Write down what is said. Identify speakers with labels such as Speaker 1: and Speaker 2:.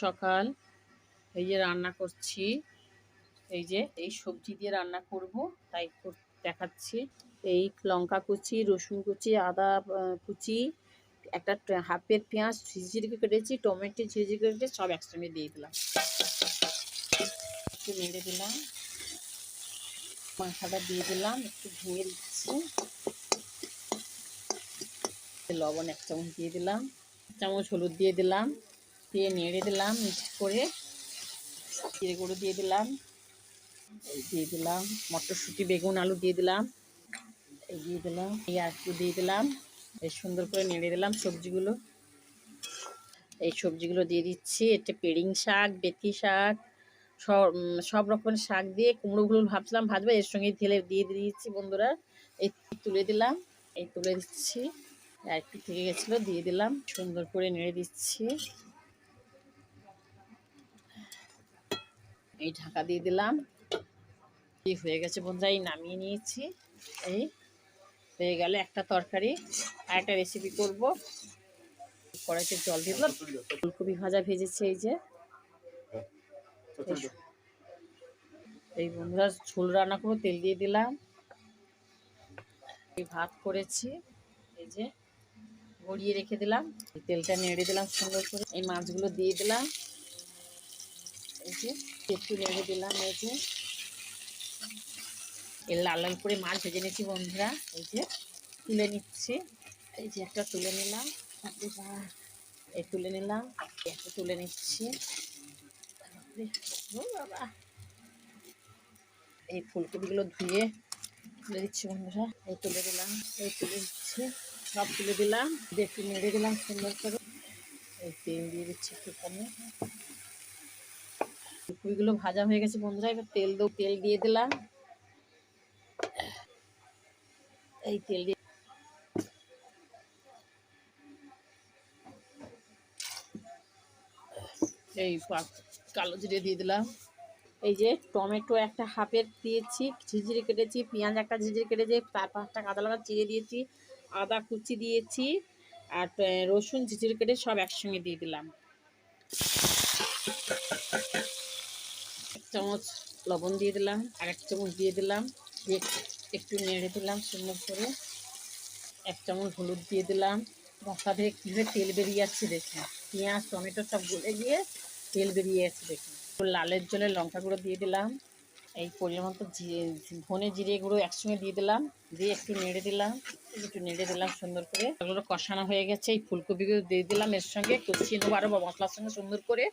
Speaker 1: সকাল এই যে রান্না করছি, এই যে এই সবজি দিয়ে রান্না করব তাই দেখাচ্ছি। এই লঙ্কা কুচি, রসুন কুচি, আদা কুচি, একটা হাফের পেঁয়াজ ঝিরিঝিরি কেটেছি, টমেটো ঝিরিঝিরি কেটেছি, সব একসঙ্গে দিয়ে দিলাম। একটু নেড়ে দিলাম, মাথাটা দিয়ে দিলাম, একটু ভেঙে দিচ্ছি, লবণ 1 চামচ দিয়ে দিলাম, 1 চামচ হলুদ দিয়ে দিলাম, দিয়ে নেড়ে দিলাম মিক্স করে। জিরে গুঁড়ো দিয়ে দিলাম, দিয়ে দিলাম মটরশুঁটি, বেগুন, আলু দিয়ে দিলাম, এই দিয়ে দিলাম, এই আর একটু দিয়ে দিলাম, এই সুন্দর করে নেড়ে দিলাম সবজিগুলো। এই সবজিগুলো দিয়ে দিচ্ছি। এটা পেড়িং শাক, বেথি শাক, সব রকমের শাক দিয়ে কুমড়োগুলো ভাবছিলাম ভাজবো, এর সঙ্গে ঢেলে দিয়ে দিচ্ছি বন্ধুরা। এই তুলে দিলাম, এই তুলে দিচ্ছি, আর একটু থেকে গেছিলো দিয়ে দিলাম, সুন্দর করে নেড়ে দিচ্ছি। এই ঢাকা দিয়ে দিলাম, এই হয়ে গেছে বন্ধুরা, এই নামিয়ে নিয়েছি। এই হয়ে গেল একটা তরকারি। আর একটা রেসিপি করব, কড়াইতে জল দিয়ে দিলাম, ফুলকপি ভাজা ভেজেছি। এই যে এই বন্ধুরা ঝোল রান্না করবো, তেল দিয়ে দিলাম, এই ভাত করেছি, এই যে গড়িয়ে রেখে দিলাম, তেলটা নেড়ে দিলাম সুন্দর করে, এই মাছগুলো দিয়ে দিলাম, এই যে একটু নেড়ে দিলাম, এই যে এই লাল লাল করে মাছ ভেজে নিচ্ছি বন্ধুরা। এই যে তুলে নিচ্ছি, এই যে একটা তুলে নিলাম, এই তুলে নিলাম, একটা তুলে নিচ্ছি। বাবা, এই ফুলকপিগুলো ধুয়ে তুলে দিচ্ছি বন্ধুরা, এই তুলে দিলাম, এই তুলে দিচ্ছি, সব তুলে দিলাম, একটু নেড়ে দিলাম সুন্দর করে। এই তেল দিয়ে দিচ্ছি একটু কমে। ফুলকপিগুলো ভাজা হয়ে গেছে বন্ধুরা, এবার তেল দিয়ে দিলাম, এই তেল দিয়ে এই কালো জিরে দিয়ে দিলাম। এই যে টমেটো একটা হাফের দিয়েছি, ঝিঝিরি কেটেছি, পেঁয়াজ একটা ঝিঝিরি কেটেছি, 4-5টা কাঁচা লঙ্কা চিড়ে দিয়েছি, আদা কুচি দিয়েছি, আর রসুন ঝিঝিরি কেটে সব একসঙ্গে দিয়ে দিলাম। 1 চামচ লবণ দিয়ে দিলাম, আর 1 চামচ দিয়ে দিলাম, দিয়ে একটু নেড়ে দিলাম সুন্দর করে। 1 চামচ হলুদ দিয়ে দিলাম। মশলা থেকে কীভাবে তেল বেরিয়ে যাচ্ছে দেখুন, পেঁয়াজ টমেটো সব গলে গিয়ে তেল বেরিয়ে যাচ্ছে দেখুন। লালের জলে লঙ্কা গুঁড়ো দিয়ে দিলাম, এই পরিমাণ মতো ধনে জিরে গুঁড়ো একসঙ্গে দিয়ে দিলাম, দিয়ে একটু নেড়ে দিলাম, একটু নেড়ে দিলাম সুন্দর করে। এগুলো কষানো হয়ে গেছে, এই ফুলকপিগুলো দিয়ে দিলাম, এর সঙ্গে কষিয়ে নেবো আরও মশলার সঙ্গে সুন্দর করে।